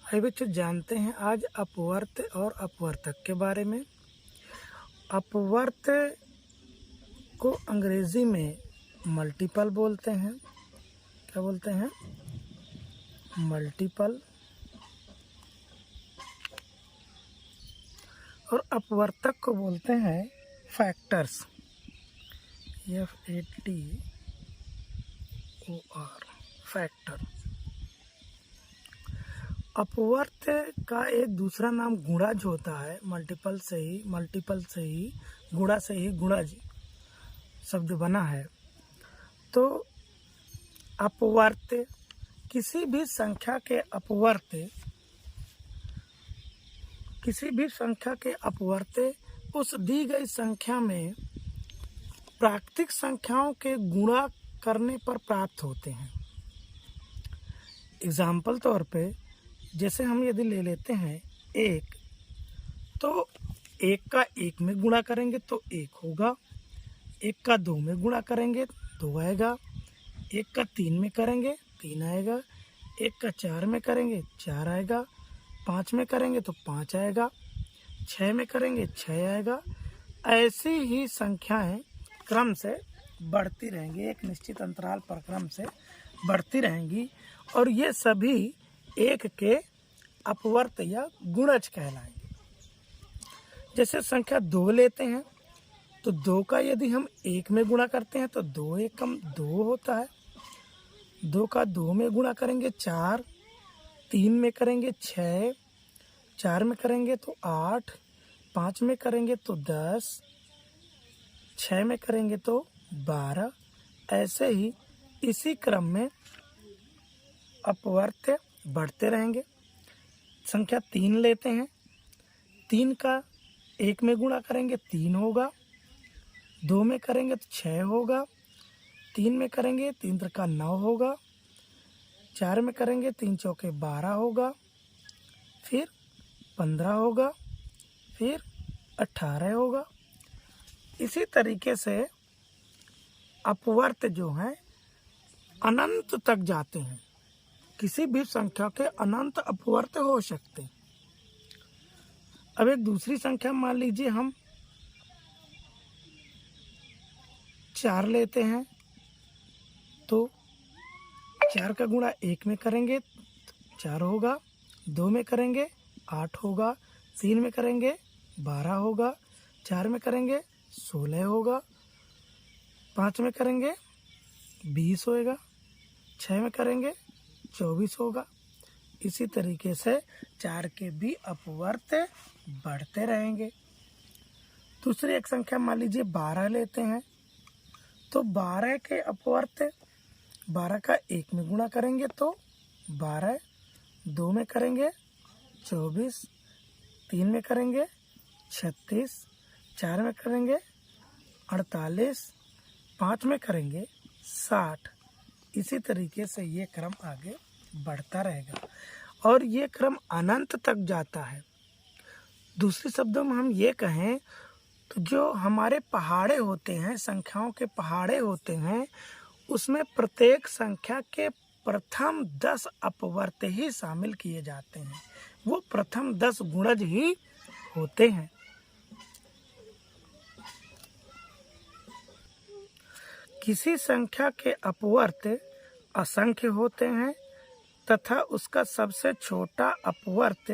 आइए बच्चों, जानते हैं आज अपवर्त और अपवर्तक के बारे में। अपवर्त को अंग्रेजी में मल्टीपल बोलते हैं। क्या बोलते हैं? मल्टीपल। और अपवर्तक को बोलते हैं फैक्टर्स। FATOR, factor. अपवर्त का एक दूसरा नाम गुणज होता है। मल्टीपल से ही गुणा से ही गुणज शब्द बना है। तो अपवर्त किसी भी संख्या के अपवर्त उस दी गई संख्या में प्राकृतिक संख्याओं के गुणा करने पर प्राप्त होते हैं। एग्जाम्पल तौर पे जैसे हम यदि ले लेते हैं 1, तो 1 का 1 में गुणा करेंगे तो 1 होगा। 1 का 2 में गुणा करेंगे 2 आएगा। 1 का 3 में करेंगे 3 आएगा। 1 का 4 में करेंगे 4 आएगा। 5 में करेंगे तो 5 आएगा। 6 में करेंगे 6 आएगा। ऐसी ही संख्याएं क्रम से बढ़ती रहेंगी, एक निश्चित अंतराल पर क्रम से बढ़ती रहेंगी, और ये सभी 1 के अपवर्त या गुणज कहलाएंगे। जैसे संख्या 2 लेते हैं तो 2 का यदि हम 1 में गुणा करते हैं तो 2 एकम 2 होता है। 2 का 2 में गुणा करेंगे 4, 3 में करेंगे 6, 4 में करेंगे तो 8, 5 में करेंगे तो 10, 6 में करेंगे तो 12। ऐसे ही इसी क्रम में अपवर्त बढ़ते रहेंगे। संख्या 3 लेते हैं। 3 का 1 में गुणा करेंगे 3 होगा। 2 में करेंगे तो 6 होगा। 3 में करेंगे 3 त्रिका 9 होगा। 4 में करेंगे 3 चौके 12 होगा। फिर 15 होगा। फिर 18 होगा। इसी तरीके से अपवर्त जो हैं अनंत तक जाते हैं। किसी भी संख्या के अनंत अपवर्त हो सकते हैं। अब एक दूसरी संख्या मान लीजिए हम 4 लेते हैं, तो 4 का गुणा 1 में करेंगे 4 होगा। 2 में करेंगे 8 होगा। 3 में करेंगे 12 होगा। 4 में करेंगे 16 होगा। 5 में करेंगे 20 होएगा। 6 में करेंगे 24 होगा। इसी तरीके से 4 के भी अपवर्त बढ़ते रहेंगे। दूसरी एक संख्या मान लीजिए 12 लेते हैं, तो 12 के अपवर्त 12 का 1 में गुणा करेंगे तो 12, 2 में करेंगे 24, 3 में करेंगे 36, 4 में करेंगे 48, 5 में करेंगे 60। इसी तरीके से ये क्रम आगे बढ़ता रहेगा और ये क्रम अनंत तक जाता है। दूसरे शब्दों में हम ये कहें तो जो हमारे पहाड़े होते हैं, संख्याओं के पहाड़े होते हैं, उसमें प्रत्येक संख्या के प्रथम 10 अपवर्त ही शामिल किए जाते हैं। वो प्रथम 10 गुणज ही होते हैं। किसी संख्या के अपवर्त असंख्य होते हैं तथा उसका सबसे छोटा अपवर्त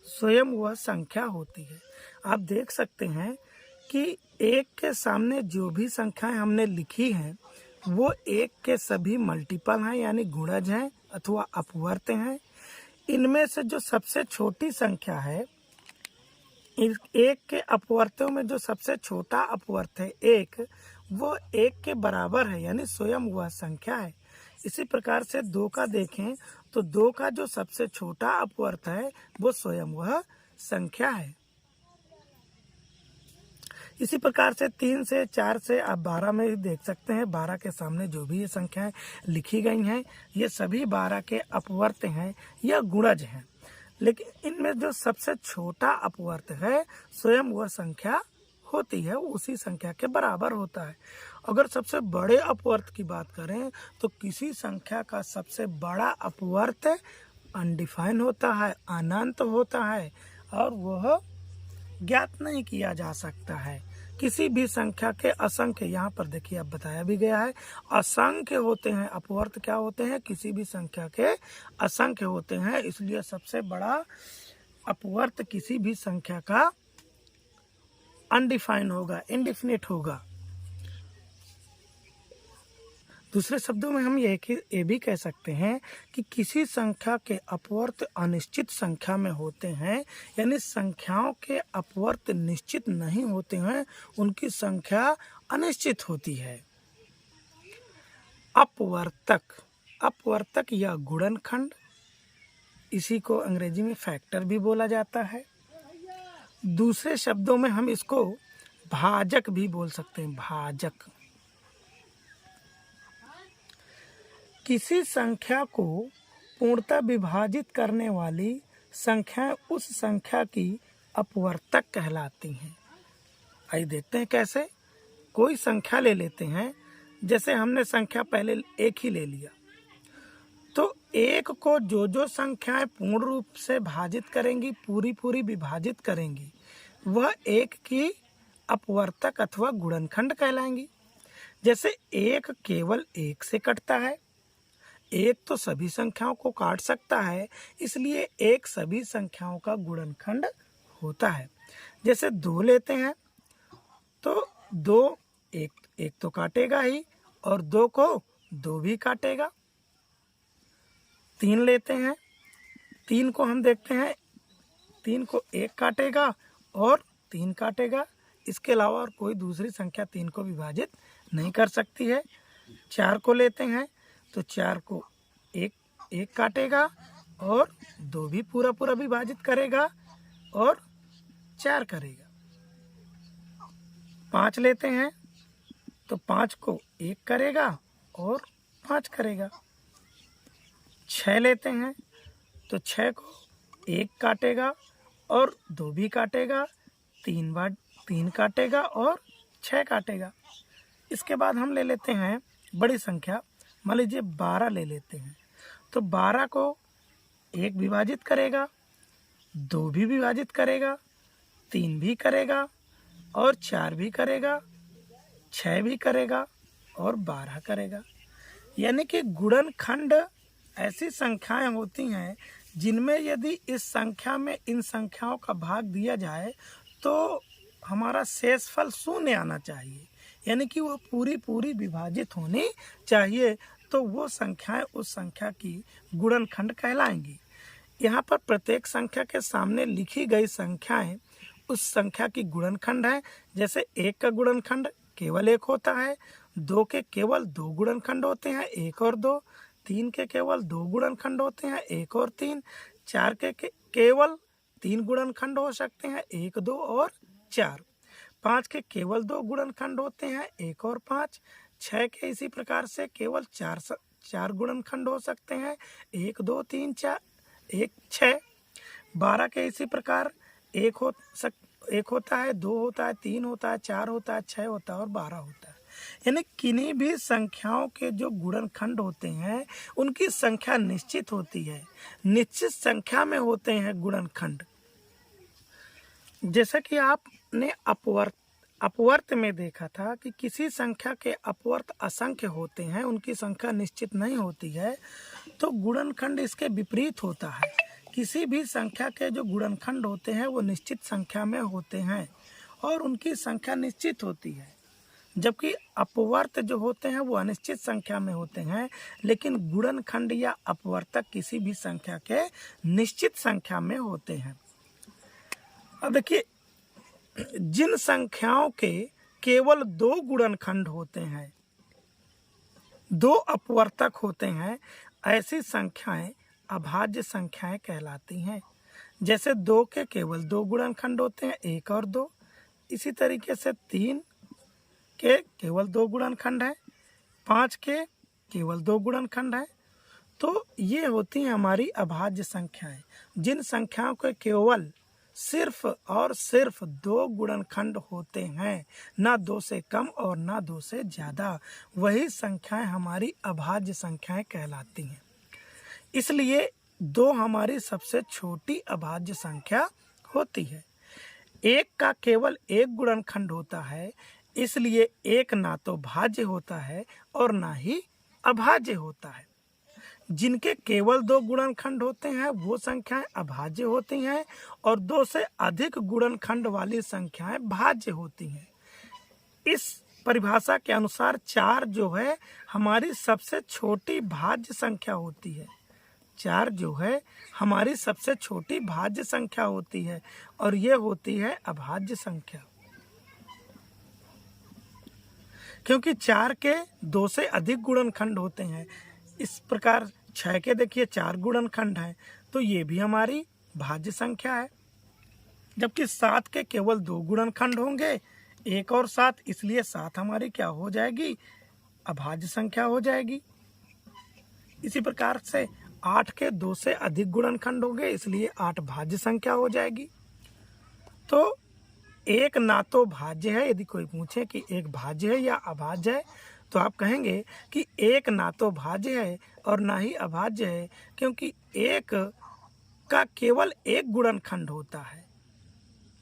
स्वयं वह संख्या होती है। आप देख सकते हैं कि 1 के सामने जो भी संख्याएं हमने लिखी हैं वो 1 के सभी मल्टीपल हैं, यानी गुणज हैं अथवा अपवर्त हैं। इनमें से जो सबसे छोटी संख्या है, 1 के अपवर्तों में जो सबसे छोटा अपवर्त है 1, वो 1 के बराबर है, यानी स्वयं वह संख्या है। इसी प्रकार से 2 का देखें तो 2 का जो सबसे छोटा अपवर्त है वो स्वयं वह संख्या है। इसी प्रकार से 3 से 4 से आप 12 में भी देख सकते हैं। 12 के सामने जो भी ये संख्याएं लिखी गई हैं ये सभी 12 के अपवर्त हैं या गुणज हैं, लेकिन इनमें जो सबसे छोटा अपवर्त है स्वयं वह संख्या होती है, उसी संख्या के बराबर होता है। अगर सबसे बड़े अपवर्त की बात करें तो किसी संख्या का सबसे बड़ा अपवर्त अनडिफाइन होता है, अनंत होता है और वह ज्ञात नहीं किया जा सकता है। किसी भी संख्या के असंख्य, यहाँ पर देखिए अब बताया भी गया है, असंख्य होते हैं। अपवर्त क्या होते हैं? किसी भी संख्या के असंख्य होते हैं। इसलिए सबसे बड़ा अपवर्त किसी भी संख्या का अनडिफाइन होगा, इनडिफिनिट होगा। दूसरे शब्दों में हम ये भी कह सकते हैं कि किसी संख्या के अपवर्त अनिश्चित संख्या में होते हैं, यानी संख्याओं के अपवर्त निश्चित नहीं होते हैं, उनकी संख्या अनिश्चित होती है। अपवर्तक या गुणनखंड, इसी को अंग्रेजी में फैक्टर भी बोला जाता है। दूसरे शब्दों में हम इसको भाजक भी बोल सकते हैं, भाजक। किसी संख्या को पूर्णतः विभाजित करने वाली संख्याएं उस संख्या की अपवर्तक कहलाती हैं। आइए देखते हैं कैसे। कोई संख्या ले लेते हैं, जैसे हमने संख्या पहले एक ही ले लिया, तो एक को जो संख्याएं पूर्ण रूप से भाजित करेंगी, पूरी विभाजित करेंगी, वह एक की अपवर्तक अथवा गुणनखंड कहलाएंगी। जैसे एक केवल एक से कटता है, एक तो सभी संख्याओं को काट सकता है, इसलिए एक सभी संख्याओं का गुणनखंड होता है। जैसे 2 लेते हैं तो 2 एक तो काटेगा ही और 2 को 2 भी काटेगा। 3 लेते हैं, 3 को हम देखते हैं, 3 को 1 काटेगा और 3 काटेगा। इसके अलावा और कोई दूसरी संख्या 3 को विभाजित नहीं कर सकती है। 4 को लेते हैं तो 4 को एक काटेगा और 2 भी पूरा विभाजित करेगा और 4 करेगा। 5 लेते हैं तो 5 को 1 करेगा और 5 करेगा। 6 लेते हैं तो 6 को 1 काटेगा और 2 भी काटेगा, 3 काटेगा और 6 काटेगा। इसके बाद हम ले लेते हैं बड़ी संख्या, मान लीजिए 12 ले लेते हैं, तो 12 को 1 विभाजित करेगा, 2 भी विभाजित करेगा, 3 भी करेगा और 4 भी करेगा, 6 भी करेगा और 12 करेगा। यानी कि गुणनखंड ऐसी संख्याएं होती हैं जिनमें यदि इस संख्या में इन संख्याओं का भाग दिया जाए तो हमारा शेषफल शून्य आना चाहिए, यानी कि वो पूरी विभाजित होनी चाहिए, तो वो संख्याएं उस संख्या की गुणनखंड कहलाएंगी। यहाँ पर प्रत्येक संख्या के सामने लिखी गई संख्याएं उस संख्या की गुणनखंड है। जैसे 1 का गुणनखंड केवल 1 होता है, 2 के केवल 2 गुणनखंड होते हैं, 1 और 2, 3 के केवल 2 गुणनखंड होते हैं, 1 और 3, 4 के केवल 3 गुणनखंड हो सकते हैं, 1, 2 और 4, 5 के केवल 2 गुणनखंड होते हैं, 1 और 5, 6 के इसी प्रकार से केवल 4 गुणनखंड हो सकते हैं, 1, 2, 3, 4, 1, 6, 12 के इसी प्रकार 1 होता है, 2 होता है, 3 होता है, 4 होता है, 6 होता है और 12 होता है। यानी किन्हीं भी संख्याओं के जो गुणनखंड होते हैं उनकी संख्या निश्चित होती है, निश्चित संख्या में होते हैं गुणनखंड। जैसा कि आपने अपवर्त में देखा था कि किसी संख्या के अपवर्त असंख्य होते हैं, उनकी संख्या निश्चित नहीं होती है, तो गुणनखंड इसके विपरीत होता है। किसी भी संख्या के जो गुणनखंड होते हैं वो निश्चित संख्या में होते हैं और उनकी संख्या निश्चित होती है, जबकि अपवर्त जो होते हैं वो अनिश्चित संख्या में होते हैं, लेकिन गुणनखंड या अपवर्तक किसी भी संख्या के निश्चित संख्या में होते हैं। अब देखिए, जिन संख्याओं के केवल 2 गुणनखंड होते हैं, 2 अपवर्तक होते हैं, ऐसी संख्याएं अभाज्य संख्याएं कहलाती हैं। जैसे 2 के केवल 2 गुणनखंड होते हैं, 1 और 2, इसी तरीके से 3 के केवल 2 गुणनखंड हैं, 5 के केवल 2 गुणनखंड हैं। तो ये होती हैं हमारी अभाज्य संख्याएं। जिन संख्याओं के केवल सिर्फ और सिर्फ 2 गुणनखंड होते हैं, ना 2 से कम और ना 2 से ज़्यादा, वही संख्याएं हमारी अभाज्य संख्याएं कहलाती हैं। इसलिए 2 हमारी सबसे छोटी अभाज्य संख्या होती है। 1 का केवल एक गुणनखंड होता है, इसलिए 1 ना तो भाज्य होता है और ना ही अभाज्य होता है। जिनके केवल 2 गुणनखंड होते हैं वो संख्याएं अभाज्य होती हैं और 2 से अधिक गुणनखंड वाली संख्याएं भाज्य होती हैं। इस परिभाषा के अनुसार 4 जो है हमारी सबसे छोटी भाज्य संख्या होती है। 4 जो है हमारी सबसे छोटी भाज्य संख्या होती है और ये होती है अभाज्य संख्या। क्योंकि 4 के 2 से अधिक गुणनखंड होते हैं, इस प्रकार 6 के देखिए 4 गुणनखंड हैं, तो ये भी हमारी भाज्य संख्या है। जबकि 7 के केवल 2 गुणनखंड होंगे, 1 और 7, इसलिए 7 हमारी क्या हो जाएगी, अभाज्य संख्या हो जाएगी। इसी प्रकार से 8 के 2 से अधिक गुणनखंड होंगे, इसलिए 8 भाज्य संख्या हो जाएगी। तो एक ना तो भाज्य है, यदि कोई पूछे कि एक भाज्य है या अभाज्य है, तो आप कहेंगे कि एक ना तो भाज्य है और ना ही अभाज्य है, क्योंकि एक का केवल एक गुणनखंड होता है,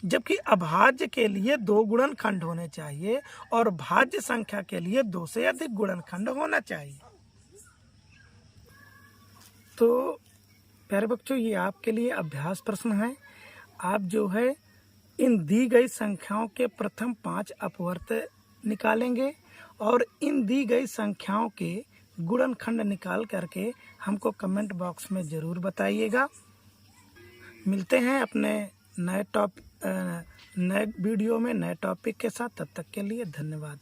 जबकि अभाज्य के लिए 2 गुणनखंड होने चाहिए और भाज्य संख्या के लिए 2 से अधिक गुणनखंड होना चाहिए। तो प्यारे बच्चों, ये आपके लिए अभ्यास प्रश्न है। आप जो है इन दी गई संख्याओं के प्रथम 5 अपवर्त निकालेंगे और इन दी गई संख्याओं के गुणनखंड निकाल करके हमको कमेंट बॉक्स में ज़रूर बताइएगा। मिलते हैं अपने नए वीडियो में नए टॉपिक के साथ। तब तक के लिए धन्यवाद।